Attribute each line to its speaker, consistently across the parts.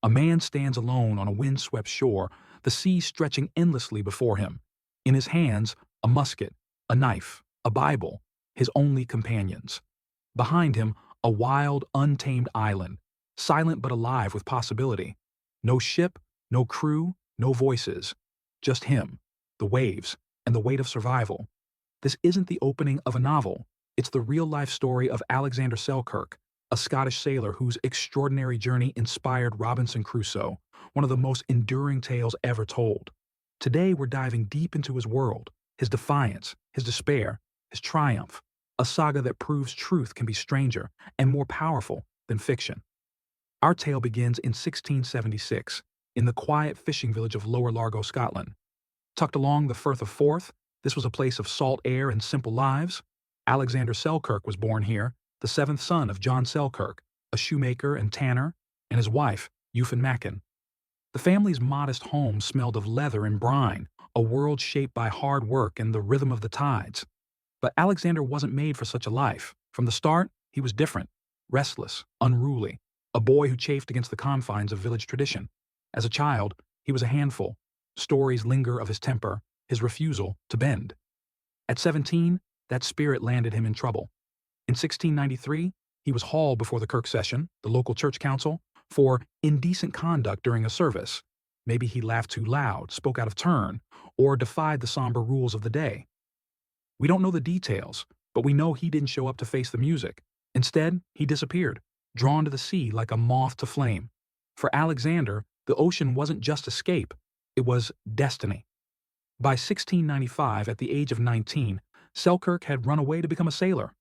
Speaker 1: A man stands alone on a windswept shore, the sea stretching endlessly before him. In his hands, a musket, a knife, a Bible, his only companions. Behind him, a wild, untamed island, silent but alive with possibility. No ship, no crew, no voices. Just him, the waves, and the weight of survival. This isn't the opening of a novel. It's the real-life story of Alexander Selkirk, a Scottish sailor whose extraordinary journey inspired Robinson Crusoe, one of the most enduring tales ever told. Today we're diving deep into his world, his defiance, his despair, his triumph, a saga that proves truth can be stranger and more powerful than fiction. Our tale begins in 1676, in the quiet fishing village of Lower Largo, Scotland. Tucked along the Firth of Forth, this was a place of salt air and simple lives. Alexander Selkirk was born here, the seventh son of John Selkirk, a shoemaker and tanner, and his wife, Euphan Mackin. The family's modest home smelled of leather and brine, a world shaped by hard work and the rhythm of the tides. But Alexander wasn't made for such a life. From the start, he was different, restless, unruly, a boy who chafed against the confines of village tradition. As a child, he was a handful. Stories linger of his temper, his refusal to bend. At 17, that spirit landed him in trouble. In 1693, he was hauled before the Kirk Session, the local church council, for indecent conduct during a service. Maybe he laughed too loud, spoke out of turn, or defied the somber rules of the day. We don't know the details, but we know he didn't show up to face the music. Instead, he disappeared, drawn to the sea like a moth to flame. For Alexander, the ocean wasn't just escape, it was destiny. By 1695, at the age of 19, Selkirk had run away to become a sailor.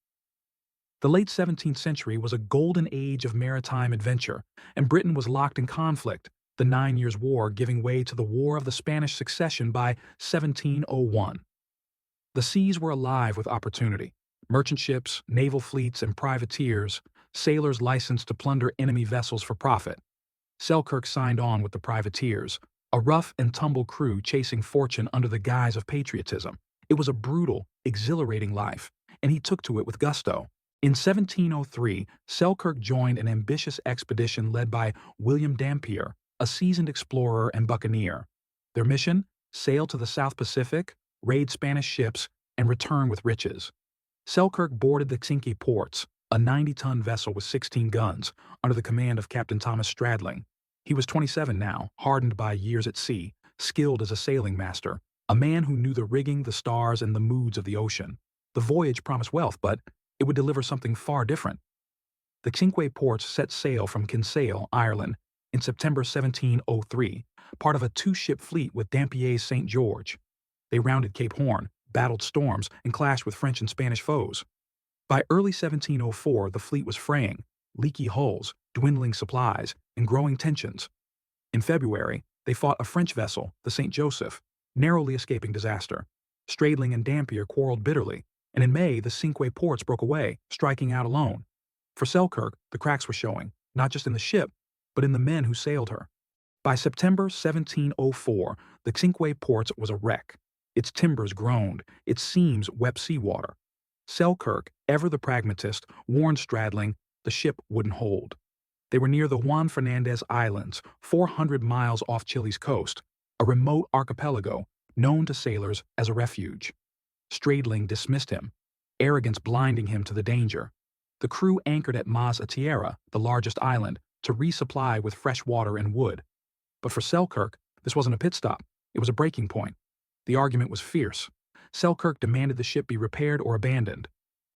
Speaker 1: The late 17th century was a golden age of maritime adventure, and Britain was locked in conflict, the 9 Years' War giving way to the War of the Spanish Succession by 1701. The seas were alive with opportunity. Merchant ships, naval fleets, and privateers, sailors licensed to plunder enemy vessels for profit. Selkirk signed on with the privateers, a rough and tumble crew chasing fortune under the guise of patriotism. It was a brutal, exhilarating life, and he took to it with gusto. In 1703, Selkirk joined an ambitious expedition led by William Dampier, a seasoned explorer and buccaneer. Their mission? Sail to the South Pacific, raid Spanish ships, and return with riches. Selkirk boarded the Cinque Ports, a 90-ton vessel with 16 guns, under the command of Captain Thomas Stradling. He was 27 now, hardened by years at sea, skilled as a sailing master, a man who knew the rigging, the stars, and the moods of the ocean. The voyage promised wealth, but it would deliver something far different. The Cinque Ports set sail from Kinsale, Ireland, in September 1703, part of a two-ship fleet with Dampier's St. George. They rounded Cape Horn, battled storms, and clashed with French and Spanish foes. By early 1704, the fleet was fraying, leaky hulls, dwindling supplies, and growing tensions. In February, they fought a French vessel, the St. Joseph, narrowly escaping disaster. Stradling and Dampier quarreled bitterly, and in May, the Cinque Ports broke away, striking out alone. For Selkirk, the cracks were showing, not just in the ship, but in the men who sailed her. By September 1704, the Cinque Ports was a wreck. Its timbers groaned, its seams wept seawater. Selkirk, ever the pragmatist, warned Stradling the ship wouldn't hold. They were near the Juan Fernandez Islands, 400 miles off Chile's coast, a remote archipelago known to sailors as a refuge. Stradling dismissed him, arrogance blinding him to the danger. The crew anchored at Mas Atiera, the largest island, to resupply with fresh water and wood. But for Selkirk, this wasn't a pit stop, it was a breaking point. The argument was fierce. Selkirk demanded the ship be repaired or abandoned.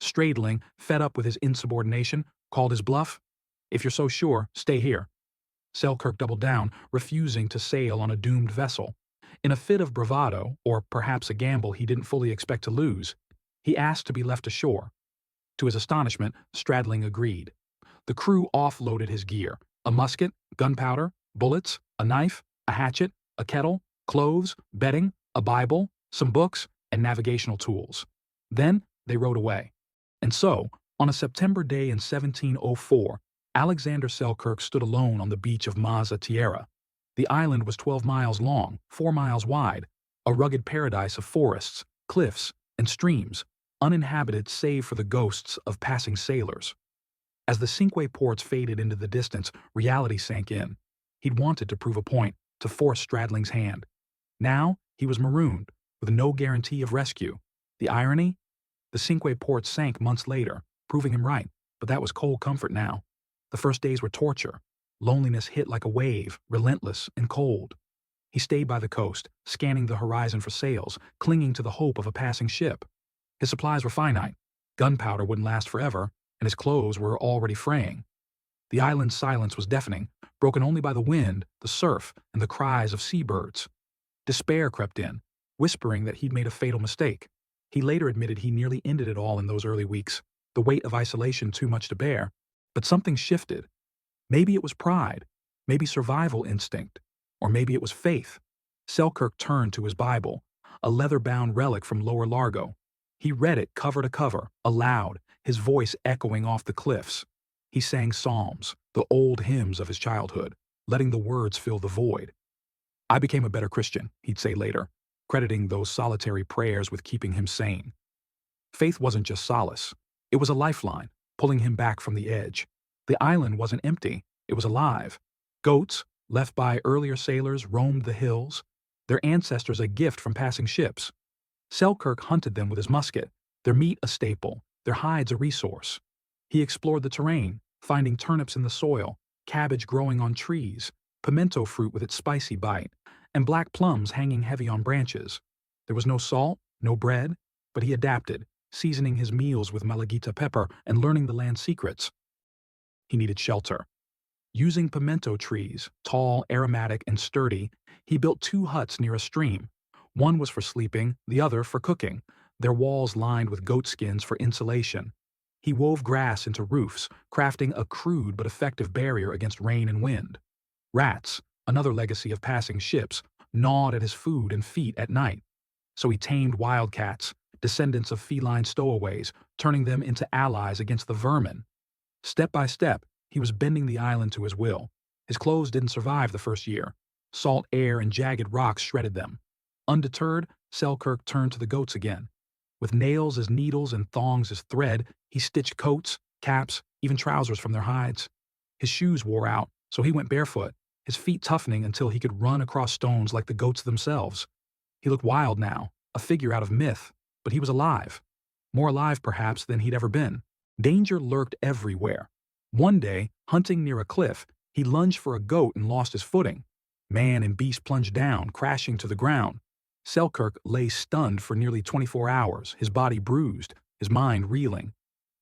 Speaker 1: Stradling, fed up with his insubordination, called his bluff. "If you're so sure, stay here." Selkirk doubled down, refusing to sail on a doomed vessel. In a fit of bravado, or perhaps a gamble he didn't fully expect to lose, he asked to be left ashore. To his astonishment, Stradling agreed. The crew offloaded his gear: a musket, gunpowder, bullets, a knife, a hatchet, a kettle, clothes, bedding, a Bible, some books, and navigational tools. Then they rowed away. And so, on a September day in 1704, Alexander Selkirk stood alone on the beach of Mas Atiera. The island was 12 miles long, 4 miles wide, a rugged paradise of forests, cliffs, and streams, uninhabited save for the ghosts of passing sailors. As the Cinque Ports faded into the distance, reality sank in. He'd wanted to prove a point, to force Stradling's hand. Now, he was marooned, with no guarantee of rescue. The irony? The Cinque Ports sank months later, proving him right, but that was cold comfort now. The first days were torture. Loneliness hit like a wave, relentless and cold. He stayed by the coast, scanning the horizon for sails, clinging to the hope of a passing ship. His supplies were finite. Gunpowder wouldn't last forever, and his clothes were already fraying. The island's silence was deafening, broken only by the wind, the surf, and the cries of seabirds. Despair crept in, whispering that he'd made a fatal mistake. He later admitted he nearly ended it all in those early weeks, the weight of isolation too much to bear. But something shifted. Maybe it was pride, maybe survival instinct, or maybe it was faith. Selkirk turned to his Bible, a leather-bound relic from Lower Largo. He read it cover to cover, aloud, his voice echoing off the cliffs. He sang psalms, the old hymns of his childhood, letting the words fill the void. "I became a better Christian," he'd say later, crediting those solitary prayers with keeping him sane. Faith wasn't just solace. It was a lifeline, pulling him back from the edge. The island wasn't empty. It was alive. Goats, left by earlier sailors, roamed the hills, their ancestors a gift from passing ships. Selkirk hunted them with his musket, their meat a staple, their hides a resource. He explored the terrain, finding turnips in the soil, cabbage growing on trees, pimento fruit with its spicy bite, and black plums hanging heavy on branches. There was no salt, no bread, but he adapted, seasoning his meals with Malaguita pepper and learning the land's secrets. He needed shelter. Using pimento trees, tall, aromatic, and sturdy, he built 2 huts near a stream. One was for sleeping, the other for cooking, their walls lined with goat skins for insulation. He wove grass into roofs, crafting a crude but effective barrier against rain and wind. Rats, another legacy of passing ships, gnawed at his food and feet at night. So he tamed wildcats, descendants of feline stowaways, turning them into allies against the vermin. Step by step, he was bending the island to his will. His clothes didn't survive the first year. Salt air and jagged rocks shredded them. Undeterred, Selkirk turned to the goats again. With nails as needles and thongs as thread, he stitched coats, caps, even trousers from their hides. His shoes wore out, so he went barefoot, his feet toughening until he could run across stones like the goats themselves. He looked wild now, a figure out of myth, but he was alive. More alive, perhaps, than he'd ever been. Danger lurked everywhere. One day, hunting near a cliff, he lunged for a goat and lost his footing. Man and beast plunged down, crashing to the ground. Selkirk lay stunned for nearly 24 hours, his body bruised, his mind reeling.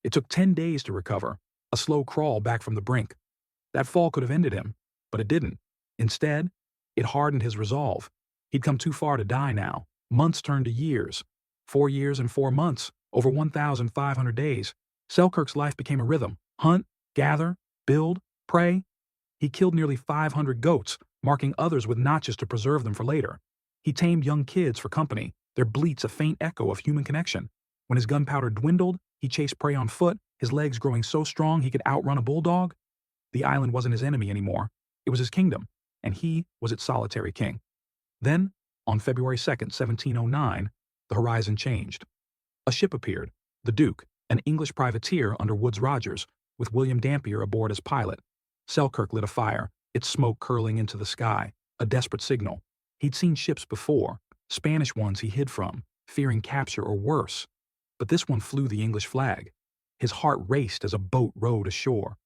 Speaker 1: It took 10 days to recover, a slow crawl back from the brink. That fall could have ended him, but it didn't. Instead, it hardened his resolve. He'd come too far to die now. Months turned to years. 4 years and 4 months, over 1,500 days. Selkirk's life became a rhythm. Hunt, gather, build, pray. He killed nearly 500 goats, marking others with notches to preserve them for later. He tamed young kids for company, their bleats a faint echo of human connection. When his gunpowder dwindled, he chased prey on foot, his legs growing so strong he could outrun a bulldog. The island wasn't his enemy anymore. It was his kingdom, and he was its solitary king. Then, on February 2nd, 1709, the horizon changed. A ship appeared, the Duke, an English privateer under Woodes Rogers, with William Dampier aboard as pilot. Selkirk lit a fire, its smoke curling into the sky, a desperate signal. He'd seen ships before, Spanish ones he hid from, fearing capture or worse. But this one flew the English flag. His heart raced as a boat rowed ashore.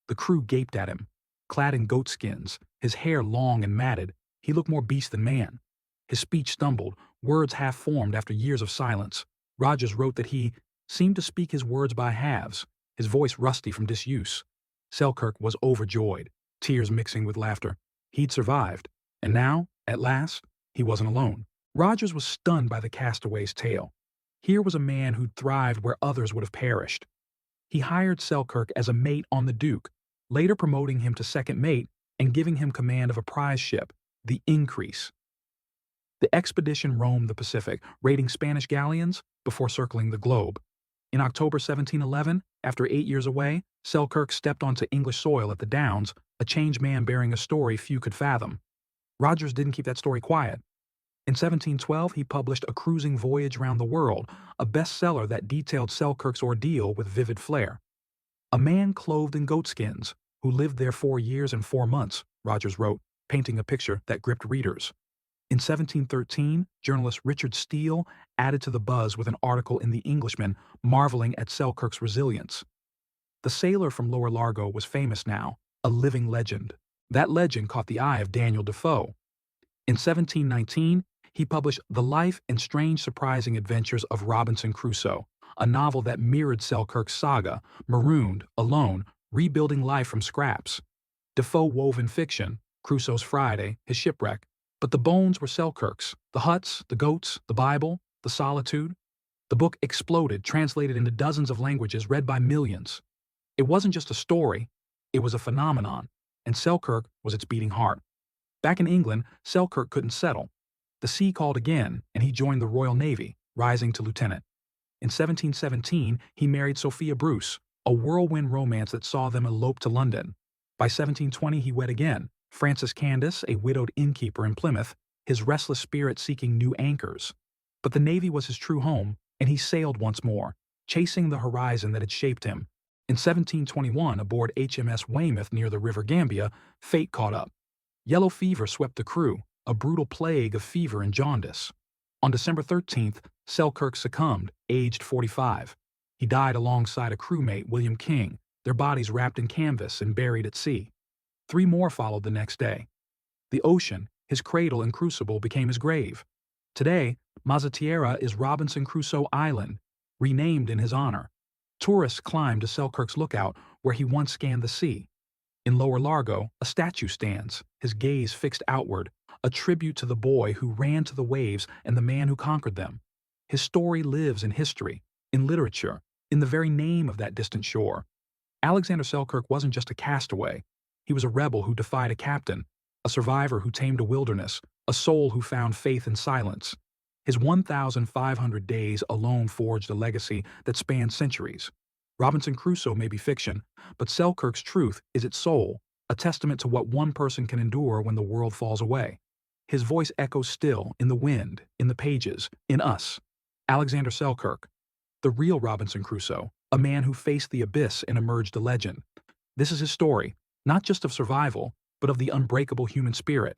Speaker 1: The crew gaped at him. Clad in goatskins, his hair long and matted, he looked more beast than man. His speech stumbled, words half-formed after years of silence. Rogers wrote that he seemed to speak his words by halves, his voice rusty from disuse. Selkirk was overjoyed, tears mixing with laughter. He'd survived, and now, at last, he wasn't alone. Rogers was stunned by the castaway's tale. Here was a man who'd thrived where others would have perished. He hired Selkirk as a mate on the Duke, later promoting him to second mate and giving him command of a prize ship, the Increase. The expedition roamed the Pacific, raiding Spanish galleons before circling the globe. In October 1711, after 8 years away, Selkirk stepped onto English soil at the Downs, a changed man bearing a story few could fathom. Rogers didn't keep that story quiet. In 1712, he published A Cruising Voyage Round the World, a bestseller that detailed Selkirk's ordeal with vivid flair. A man clothed in goatskins, who lived there 4 years and 4 months, Rogers wrote, painting a picture that gripped readers. In 1713, journalist Richard Steele added to the buzz with an article in The Englishman marveling at Selkirk's resilience. The sailor from Lower Largo was famous now, a living legend. That legend caught the eye of Daniel Defoe. In 1719, he published The Life and Strange Surprising Adventures of Robinson Crusoe, a novel that mirrored Selkirk's saga, marooned, alone, rebuilding life from scraps. Defoe wove in fiction, Crusoe's Friday, his shipwreck, but the bones were Selkirk's, the huts, the goats, the Bible, the solitude. The book exploded, translated into dozens of languages, read by millions. It wasn't just a story, it was a phenomenon, and Selkirk was its beating heart. Back in England, Selkirk couldn't settle. The sea called again, and he joined the Royal Navy, rising to lieutenant. In 1717, he married Sophia Bruce, a whirlwind romance that saw them elope to London. By 1720, he wed again, Frances Candace, a widowed innkeeper in Plymouth, his restless spirit seeking new anchors. But the Navy was his true home, and he sailed once more, chasing the horizon that had shaped him. In 1721, aboard HMS Weymouth near the River Gambia, fate caught up. Yellow fever swept the crew, a brutal plague of fever and jaundice. On December 13th, Selkirk succumbed, aged 45. He died alongside a crewmate, William King, their bodies wrapped in canvas and buried at sea. 3 more followed the next day. The ocean, his cradle and crucible, became his grave. Today, Mazatiera is Robinson Crusoe Island, renamed in his honor. Tourists climb to Selkirk's lookout, where he once scanned the sea. In Lower Largo, a statue stands, his gaze fixed outward, a tribute to the boy who ran to the waves and the man who conquered them. His story lives in history, in literature, in the very name of that distant shore. Alexander Selkirk wasn't just a castaway. He was a rebel who defied a captain, a survivor who tamed a wilderness, a soul who found faith in silence. His 1,500 days alone forged a legacy that spanned centuries. Robinson Crusoe may be fiction, but Selkirk's truth is its soul, a testament to what one person can endure when the world falls away. His voice echoes still in the wind, in the pages, in us. Alexander Selkirk, the real Robinson Crusoe, a man who faced the abyss and emerged a legend. This is his story, not just of survival, but of the unbreakable human spirit.